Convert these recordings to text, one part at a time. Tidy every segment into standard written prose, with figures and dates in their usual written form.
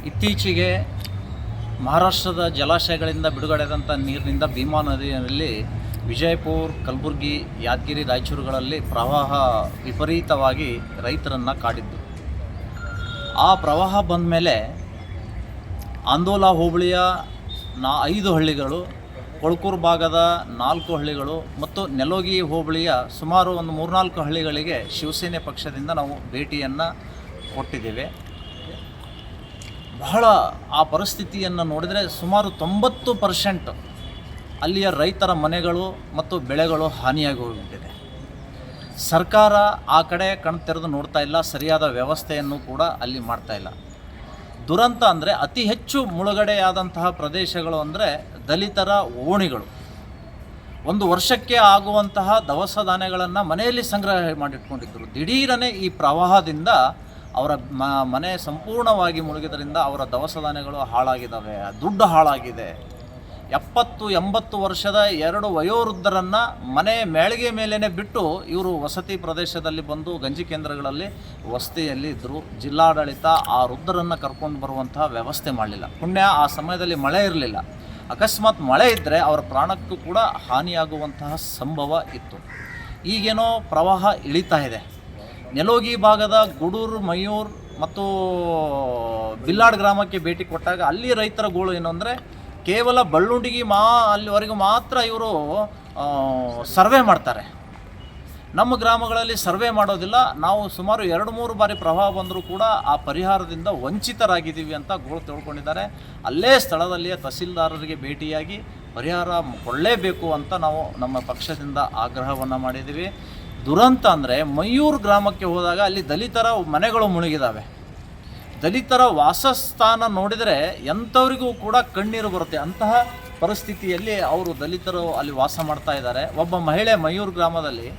ಇತ್ತೀಚೆಗೆ ಮಹಾರಾಷ್ಟ್ರದ ಜಲಾಶಯಗಳಿಂದ ಬಿಡುಗಡೆಯಾದಂಥ ನೀರಿನಿಂದ ಭೀಮಾ ನದಿಯಲ್ಲಿ ವಿಜಯಪುರ, ಕಲಬುರಗಿ, ಯಾದಗಿರಿ, ರಾಯಚೂರುಗಳಲ್ಲಿ ಪ್ರವಾಹ ವಿಪರೀತವಾಗಿ ರೈತರನ್ನು ಕಾಡಿದ್ದು. ಆ ಪ್ರವಾಹ ಬಂದ ಮೇಲೆ ಆಂದೋಲ ಹೋಬಳಿಯ 5 ಹಳ್ಳಿಗಳು, ಕೊಳಕೂರು ಭಾಗದ 4 ಹಳ್ಳಿಗಳು ಮತ್ತು ನೆಲೋಗಿ ಹೋಬಳಿಯ ಸುಮಾರು ಒಂದು 3-4 ಹಳ್ಳಿಗಳಿಗೆ ಶಿವಸೇನೆ ಪಕ್ಷದಿಂದ ನಾವು ಭೇಟಿಯನ್ನು ಕೊಟ್ಟಿದ್ದೇವೆ. ಬಹಳ ಆ ಪರಿಸ್ಥಿತಿಯನ್ನು ನೋಡಿದರೆ ಸುಮಾರು 90% ಅಲ್ಲಿಯ ರೈತರ ಮನೆಗಳು ಮತ್ತು ಬೆಳೆಗಳು ಹಾನಿಯಾಗಿ ಹೋಗಿಬಿಟ್ಟಿದೆ. ಸರ್ಕಾರ ಆ ಕಡೆ ಕಣ್ತೆರೆದು ನೋಡ್ತಾ ಇಲ್ಲ, ಸರಿಯಾದ ವ್ಯವಸ್ಥೆಯನ್ನು ಕೂಡ ಅಲ್ಲಿ ಮಾಡ್ತಾ ಇಲ್ಲ. ದುರಂತ ಅಂದರೆ ಅತಿ ಹೆಚ್ಚು ಮುಳುಗಡೆಯಾದಂತಹ ಪ್ರದೇಶಗಳು ಅಂದರೆ ದಲಿತರ ಓಣಿಗಳು. ಒಂದು ವರ್ಷಕ್ಕೆ ಆಗುವಂತಹ ದವಸ ಧಾನ್ಯಗಳನ್ನು ಮನೆಯಲ್ಲಿ ಸಂಗ್ರಹ ಮಾಡಿಟ್ಕೊಂಡಿದ್ದರು. ದಿಢೀರನೇ ಈ ಪ್ರವಾಹದಿಂದ ಅವರ ಮನೆ ಸಂಪೂರ್ಣವಾಗಿ ಮುಳುಗಿದ್ರಿಂದ ಅವರ ದವಸ ಧಾನ್ಯಗಳು ಹಾಳಾಗಿದ್ದಾವೆ, ದುಡ್ಡು ಹಾಳಾಗಿದೆ. 70-80 ವರ್ಷದ 2 ವಯೋವೃದ್ಧರನ್ನು ಮನೆ ಮೇಳಿಗೆ ಮೇಲೇ ಬಿಟ್ಟು ಇವರು ವಸತಿ ಪ್ರದೇಶದಲ್ಲಿ ಬಂದು ಗಂಜಿ ಕೇಂದ್ರಗಳಲ್ಲಿ ವಸತಿಯಲ್ಲಿ ಇದ್ದರು. ಜಿಲ್ಲಾಡಳಿತ ಆ ವೃದ್ಧರನ್ನು ಕರ್ಕೊಂಡು ಬರುವಂತಹ ವ್ಯವಸ್ಥೆ ಮಾಡಲಿಲ್ಲ. ಪುಣ್ಯ ಆ ಸಮಯದಲ್ಲಿ ಮಳೆ ಇರಲಿಲ್ಲ. ಅಕಸ್ಮಾತ್ ಮಳೆ ಇದ್ದರೆ ಅವರ ಪ್ರಾಣಕ್ಕೂ ಕೂಡ ಹಾನಿಯಾಗುವಂತಹ ಸಂಭವ ಇತ್ತು. ಈಗೇನೋ ಪ್ರವಾಹ ಇಳಿತಾ ಇದೆ. ನೆಲೋಗಿ ಭಾಗದ ಗುಡೂರು, ಮಯೂರ್ ಮತ್ತು ಬಿಲ್ಲಾಡ್ ಗ್ರಾಮಕ್ಕೆ ಭೇಟಿ ಕೊಟ್ಟಾಗ ಅಲ್ಲಿ ರೈತರ ಗೋಳು ಏನು ಅಂದರೆ ಕೇವಲ ಬಳ್ಳುಂಡಿಗೆ ಅಲ್ಲಿವರೆಗೂ ಮಾತ್ರ ಇವರು ಸರ್ವೆ ಮಾಡ್ತಾರೆ. ನಮ್ಮ ಗ್ರಾಮಗಳಲ್ಲಿ ಸರ್ವೆ ಮಾಡೋದಿಲ್ಲ. ನಾವು ಸುಮಾರು 2-3 ಬಾರಿ ಪ್ರವಾಹ ಬಂದರೂ ಕೂಡ ಆ ಪರಿಹಾರದಿಂದ ವಂಚಿತರಾಗಿದ್ದೀವಿ ಅಂತ ಗೋಳು ತಿಳ್ಕೊಂಡಿದ್ದಾರೆ. ಅಲ್ಲೇ ಸ್ಥಳದಲ್ಲಿಯೇ ತಹಸೀಲ್ದಾರರಿಗೆ ಭೇಟಿಯಾಗಿ ಪರಿಹಾರ ಕೊಡಲೇಬೇಕು ಅಂತ ನಾವು ನಮ್ಮ ಪಕ್ಷದಿಂದ ಆಗ್ರಹವನ್ನು ಮಾಡಿದ್ದೀವಿ. ದುರಂತ ಅಂದರೆ ಮಯೂರು ಗ್ರಾಮಕ್ಕೆ ಹೋದಾಗ ಅಲ್ಲಿ ದಲಿತರ ಮನೆಗಳು ಮುಳುಗಿದ್ದಾವೆ. ದಲಿತರ ವಾಸಸ್ಥಾನ ನೋಡಿದರೆ ಎಂಥವರಿಗೂ ಕೂಡ ಕಣ್ಣೀರು ಬರುತ್ತೆ. ಅಂತಹ ಪರಿಸ್ಥಿತಿಯಲ್ಲಿ ಅವರು ದಲಿತರು ಅಲ್ಲಿ ವಾಸ ಮಾಡ್ತಾ ಇದ್ದಾರೆ. ಒಬ್ಬ ಮಹಿಳೆ ಮಯೂರು ಗ್ರಾಮದಲ್ಲಿ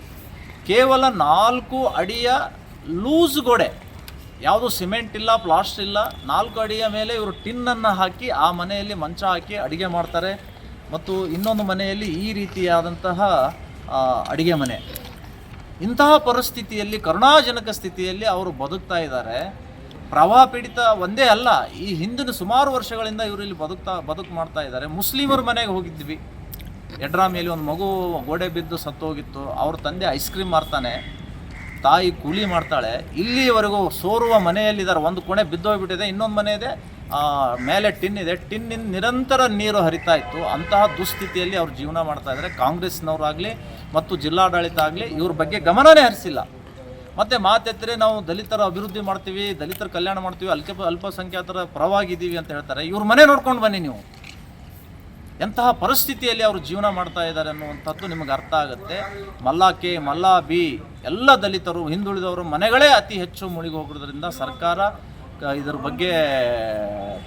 ಕೇವಲ 4 ಅಡಿಯ ಲೂಸ್ ಗೋಡೆ, ಯಾವುದು ಸಿಮೆಂಟ್ ಇಲ್ಲ, ಪ್ಲಾಸ್ಟರ್ ಇಲ್ಲ, 4 ಅಡಿಯ ಮೇಲೆ ಇವರು ಟಿನ್ನನ್ನು ಹಾಕಿ ಆ ಮನೆಯಲ್ಲಿ ಮಂಚ ಹಾಕಿ ಅಡುಗೆ ಮಾಡ್ತಾರೆ. ಮತ್ತು ಇನ್ನೊಂದು ಮನೆಯಲ್ಲಿ ಈ ರೀತಿಯಾದಂತಹ ಅಡುಗೆ ಮನೆ. ಇಂತಹ ಪರಿಸ್ಥಿತಿಯಲ್ಲಿ, ಕರುಣಾಜನಕ ಸ್ಥಿತಿಯಲ್ಲಿ ಅವರು ಬದುಕ್ತಾ ಇದ್ದಾರೆ. ಪ್ರವಾಹ ಪೀಡಿತ ಒಂದೇ ಅಲ್ಲ, ಈ ಹಿಂದಿನ ಸುಮಾರು ವರ್ಷಗಳಿಂದ ಇವರು ಇಲ್ಲಿ ಬದುಕು ಮಾಡ್ತಾ ಇದ್ದಾರೆ. ಮುಸ್ಲಿಮರ ಮನೆಗೆ ಹೋಗಿದ್ವಿ. ಎಡ್ರಾಮಿಯಲ್ಲಿ ಒಂದು ಮಗು ಗೋಡೆ ಬಿದ್ದು ಸತ್ತೋಗಿತ್ತು. ಅವ್ರ ತಂದೆ ಐಸ್ ಕ್ರೀಮ್ ಮಾರ್ತಾನೆ, ತಾಯಿ ಕೂಲಿ ಮಾಡ್ತಾಳೆ. ಇಲ್ಲಿವರೆಗೂ ಸೋರುವ ಮನೆಯಲ್ಲಿದ್ದಾರೆ. ಒಂದು ಕೋಣೆ ಬಿದ್ದೋಗ್ಬಿಟ್ಟಿದೆ, ಇನ್ನೊಂದು ಮನೆ ಇದೆ, ಮೇಲೆ ಟಿನ್ ಇದೆ. ಟಿನ್ನಿಂದ ನಿರಂತರ ನೀರು ಹರಿತಾ ಇತ್ತು. ಅಂತಹ ದುಸ್ಥಿತಿಯಲ್ಲಿ ಅವ್ರು ಜೀವನ ಮಾಡ್ತಾ ಇದ್ದಾರೆ. ಕಾಂಗ್ರೆಸ್ನವರಾಗಲಿ ಮತ್ತು ಜಿಲ್ಲಾಡಳಿತ ಆಗಲಿ ಇವ್ರ ಬಗ್ಗೆ ಗಮನನೇ ಹರಿಸಿಲ್ಲ. ಮತ್ತು ಮಾತೆತ್ತರೆ ನಾವು ದಲಿತರ ಅಭಿವೃದ್ಧಿ ಮಾಡ್ತೀವಿ, ದಲಿತರ ಕಲ್ಯಾಣ ಮಾಡ್ತೀವಿ, ಅಲ್ಪಸಂಖ್ಯಾತರ ಪರವಾಗಿದ್ದೀವಿ ಅಂತ ಹೇಳ್ತಾರೆ. ಇವ್ರ ಮನೆ ನೋಡ್ಕೊಂಡು ಬನ್ನಿ ನೀವು. ಎಂತಹ ಪರಿಸ್ಥಿತಿಯಲ್ಲಿ ಅವರು ಜೀವನ ಮಾಡ್ತಾ ಇದ್ದಾರೆ ಅನ್ನುವಂಥದ್ದು ನಿಮಗೆ ಅರ್ಥ ಆಗುತ್ತೆ. ಮಲ್ಲಾ ಕೆ, ಮಲ್ಲಾ ಬಿ ಎಲ್ಲ ದಲಿತರು, ಹಿಂದುಳಿದವರು ಮನೆಗಳೇ ಅತಿ ಹೆಚ್ಚು ಮುಳುಗಿ ಹೋಗೋದ್ರಿಂದ ಸರ್ಕಾರ ಇದರ ಬಗ್ಗೆ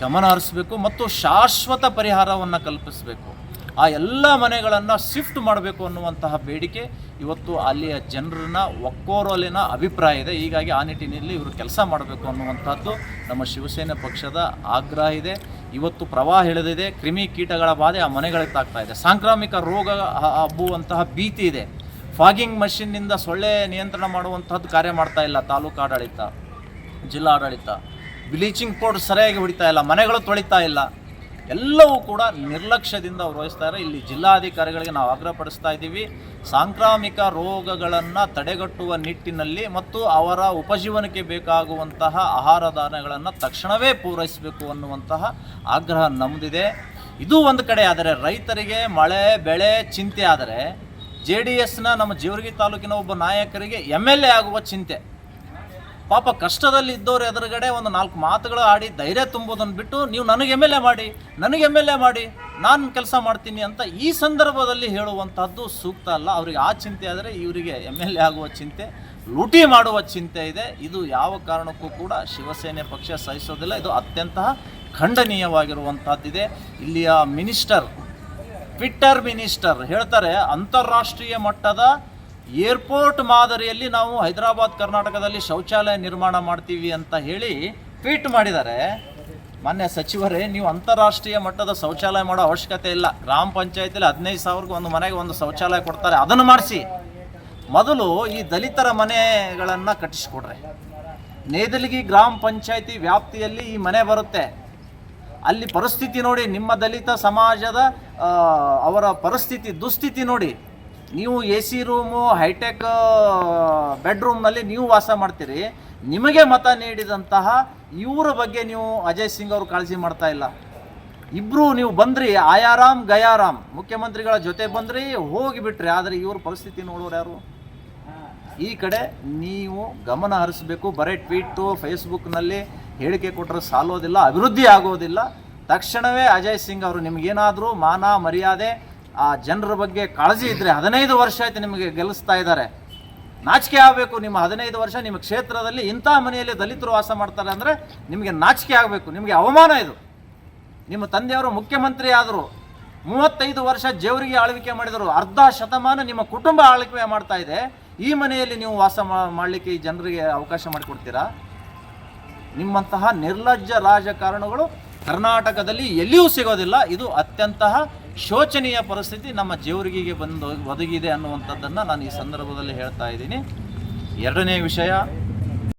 ಗಮನ ಹರಿಸಬೇಕು ಮತ್ತು ಶಾಶ್ವತ ಪರಿಹಾರವನ್ನು ಕಲ್ಪಿಸಬೇಕು. ಆ ಎಲ್ಲ ಮನೆಗಳನ್ನು ಶಿಫ್ಟ್ ಮಾಡಬೇಕು ಅನ್ನುವಂತಹ ಬೇಡಿಕೆ ಇವತ್ತು ಅಲ್ಲಿಯ ಜನರನ್ನ ಒಕ್ಕೋರಲಿನ ಅಭಿಪ್ರಾಯ ಇದೆ. ಹೀಗಾಗಿ ಆ ನಿಟ್ಟಿನಲ್ಲಿ ಇವರು ಕೆಲಸ ಮಾಡಬೇಕು ಅನ್ನುವಂಥದ್ದು ನಮ್ಮ ಶಿವಸೇನೆ ಪಕ್ಷದ ಆಗ್ರಹ ಇದೆ. ಇವತ್ತು ಪ್ರವಾಹ ಇಳಿದಿದೆ, ಕ್ರಿಮಿ ಕೀಟಗಳ ಬಾಧೆ ಆ ಮನೆಗಳಿಗೆ ತಾಗ್ತಾ ಇದೆ. ಸಾಂಕ್ರಾಮಿಕ ರೋಗ ಹಬ್ಬುವಂತಹ ಭೀತಿ ಇದೆ. ಫಾಗಿಂಗ್ ಮಷಿನ್ನಿಂದ ಸೊಳ್ಳೆ ನಿಯಂತ್ರಣ ಮಾಡುವಂತಹದ್ದು ಕಾರ್ಯ ಮಾಡ್ತಾ ಇಲ್ಲ ತಾಲೂಕು ಆಡಳಿತ, ಜಿಲ್ಲಾ ಆಡಳಿತ. ಬ್ಲೀಚಿಂಗ್ ಪೌಡರ್ ಸರಿಯಾಗಿ ಹೊಡಿತಾ ಇಲ್ಲ, ಮನೆಗಳು ತೊಳಿತಾ ಇಲ್ಲ. ಎಲ್ಲವೂ ಕೂಡ ನಿರ್ಲಕ್ಷ್ಯದಿಂದ ಅವರು ವಹಿಸ್ತಾ ಇದ್ದಾರೆ. ಇಲ್ಲಿ ಜಿಲ್ಲಾಧಿಕಾರಿಗಳಿಗೆ ನಾವು ಆಗ್ರಹಪಡಿಸ್ತಾ ಇದ್ದೀವಿ, ಸಾಂಕ್ರಾಮಿಕ ರೋಗಗಳನ್ನು ತಡೆಗಟ್ಟುವ ನಿಟ್ಟಿನಲ್ಲಿ ಮತ್ತು ಅವರ ಉಪಜೀವನಕ್ಕೆ ಬೇಕಾಗುವಂತಹ ಆಹಾರ ಧಾನ್ಯಗಳನ್ನು ತಕ್ಷಣವೇ ಪೂರೈಸಬೇಕು ಅನ್ನುವಂತಹ ಆಗ್ರಹ ನಮ್ಮದಿದೆ. ಇದು ಒಂದು ಕಡೆ. ಆದರೆ ರೈತರಿಗೆ ಮಳೆ ಬೆಳೆ ಚಿಂತೆ ಆದರೆ JDSನ ನಮ್ಮ ಜೇವರ್ಗಿ ತಾಲೂಕಿನ ಒಬ್ಬ ನಾಯಕರಿಗೆ MLA ಆಗುವ ಚಿಂತೆ. ಪಾಪ ಕಷ್ಟದಲ್ಲಿ ಇದ್ದವ್ರು ಎದುರುಗಡೆ ಒಂದು 4 ಮಾತುಗಳು ಆಡಿ ಧೈರ್ಯ ತುಂಬೋದನ್ನು ಬಿಟ್ಟು ನೀವು ನನಗೆ MLA ಮಾಡಿ, ನಾನು ಕೆಲಸ ಮಾಡ್ತೀನಿ ಅಂತ ಈ ಸಂದರ್ಭದಲ್ಲಿ ಹೇಳುವಂಥದ್ದು ಸೂಕ್ತ ಅಲ್ಲ. ಅವರಿಗೆ ಆ ಚಿಂತೆ ಆದರೆ ಇವರಿಗೆ MLA ಆಗುವ ಚಿಂತೆ, ಲೂಟಿ ಮಾಡುವ ಚಿಂತೆ ಇದೆ. ಇದು ಯಾವ ಕಾರಣಕ್ಕೂ ಕೂಡ ಶಿವಸೇನೆ ಪಕ್ಷ ಸಹಿಸೋದಿಲ್ಲ. ಇದು ಅತ್ಯಂತ ಖಂಡನೀಯವಾಗಿರುವಂಥದ್ದಿದೆ. ಇಲ್ಲಿಯ ಟ್ವಿಟ್ಟರ್ ಮಿನಿಸ್ಟರ್ ಹೇಳ್ತಾರೆ, ಅಂತಾರಾಷ್ಟ್ರೀಯ ಮಟ್ಟದ ಏರ್ಪೋರ್ಟ್ ಮಾದರಿಯಲ್ಲಿ ನಾವು ಹೈದರಾಬಾದ್ ಕರ್ನಾಟಕದಲ್ಲಿ ಶೌಚಾಲಯ ನಿರ್ಮಾಣ ಮಾಡ್ತೀವಿ ಅಂತ ಹೇಳಿ ಟ್ವೀಟ್ ಮಾಡಿದ್ದಾರೆ. ಮಾನ್ಯ ಸಚಿವರೇ, ನೀವು ಅಂತಾರಾಷ್ಟ್ರೀಯ ಮಟ್ಟದ ಶೌಚಾಲಯ ಮಾಡೋ ಅವಶ್ಯಕತೆ ಇಲ್ಲ. ಗ್ರಾಮ ಪಂಚಾಯತಿಯಲ್ಲಿ 15,000ಗೆ ಒಂದು ಮನೆಗೆ ಒಂದು ಶೌಚಾಲಯ ಕೊಡ್ತಾರೆ, ಅದನ್ನು ಮಾಡಿಸಿ. ಮೊದಲು ಈ ದಲಿತರ ಮನೆಗಳನ್ನು ಕಟ್ಟಿಸಿಕೊಡ್ರೆ. ನೇದಲಗಿ ಗ್ರಾಮ ಪಂಚಾಯತಿ ವ್ಯಾಪ್ತಿಯಲ್ಲಿ ಈ ಮನೆ ಬರುತ್ತೆ. ಅಲ್ಲಿ ಪರಿಸ್ಥಿತಿ ನೋಡಿ, ನಿಮ್ಮ ದಲಿತ ಸಮಾಜದ ಅವರ ಪರಿಸ್ಥಿತಿ ದುಸ್ಥಿತಿ ನೋಡಿ. ನೀವು ಎ ಸಿ ರೂಮು, ಹೈಟೆಕ್ ಬೆಡ್ರೂಮ್ನಲ್ಲಿ ನೀವು ವಾಸ ಮಾಡ್ತೀರಿ. ನಿಮಗೆ ಮತ ನೀಡಿದಂತಹ ಇವರ ಬಗ್ಗೆ ನೀವು ಅಜಯ್ ಸಿಂಗ್ ಅವರು ಕಾಳಜಿ ಮಾಡ್ತಾ ಇಲ್ಲ. ಇಬ್ಬರು ನೀವು ಬಂದ್ರಿ, ಆಯಾರಾಮ್ ಗಯಾರಾಮ್ ಮುಖ್ಯಮಂತ್ರಿಗಳ ಜೊತೆ ಬಂದ್ರಿ, ಹೋಗಿಬಿಟ್ರಿ. ಆದರೆ ಇವ್ರ ಪರಿಸ್ಥಿತಿ ನೋಡೋರು ಯಾರು? ಈ ಕಡೆ ನೀವು ಗಮನ ಹರಿಸಬೇಕು. ಬರೀ ಟ್ವೀಟು ಫೇಸ್ಬುಕ್ನಲ್ಲಿ ಹೇಳಿಕೆ ಕೊಟ್ಟರೆ ಸಾಲೋದಿಲ್ಲ, ಅಭಿವೃದ್ಧಿ ಆಗೋದಿಲ್ಲ. ತಕ್ಷಣವೇ ಅಜಯ್ ಸಿಂಗ್ ಅವರು ನಿಮಗೇನಾದರೂ ಮಾನ ಮರ್ಯಾದೆ, ಆ ಜನರ ಬಗ್ಗೆ ಕಾಳಜಿ ಇದ್ದರೆ, 15 ವರ್ಷ ಆಯ್ತು ನಿಮಗೆ ಗೆಲ್ಲಿಸ್ತಾ ಇದ್ದಾರೆ, ನಾಚಿಕೆ ಆಗಬೇಕು. ನಿಮ್ಮ 15 ವರ್ಷ ನಿಮ್ಮ ಕ್ಷೇತ್ರದಲ್ಲಿ ಇಂಥ ಮನೆಯಲ್ಲಿ ದಲಿತರು ವಾಸ ಮಾಡ್ತಾರೆ ಅಂದರೆ ನಿಮಗೆ ನಾಚಿಕೆ ಆಗಬೇಕು, ನಿಮಗೆ ಅವಮಾನ ಇದು. ನಿಮ್ಮ ತಂದೆಯವರು ಮುಖ್ಯಮಂತ್ರಿ ಆದರು, 35 ವರ್ಷ ಜೇವರಿಗೆ ಆಳ್ವಿಕೆ ಮಾಡಿದರು, ಅರ್ಧ ಶತಮಾನ ನಿಮ್ಮ ಕುಟುಂಬ ಆಳ್ವಿಕೆ ಮಾಡ್ತಾ ಇದೆ. ಈ ಮನೆಯಲ್ಲಿ ನೀವು ವಾಸ ಮಾಡಲಿಕ್ಕೆ ಈ ಜನರಿಗೆ ಅವಕಾಶ ಮಾಡಿಕೊಡ್ತೀರಾ? ನಿಮ್ಮಂತಹ ನಿರ್ಲಜ್ಜ ರಾಜಕಾರಣಗಳು ಕರ್ನಾಟಕದಲ್ಲಿ ಎಲ್ಲಿಯೂ ಸಿಗೋದಿಲ್ಲ. ಇದು ಅತ್ಯಂತ ಶೋಚನೀಯ ಪರಿಸ್ಥಿತಿ ನಮ್ಮ ಜೇವರಿಗಿಗೆ ಬಂದು ಒದಗಿದೆ ಅನ್ನುವಂಥದ್ದನ್ನು ನಾನು ಈ ಸಂದರ್ಭದಲ್ಲಿ ಹೇಳ್ತಾ ಇದ್ದೀನಿ. ಎರಡನೇ ವಿಷಯ,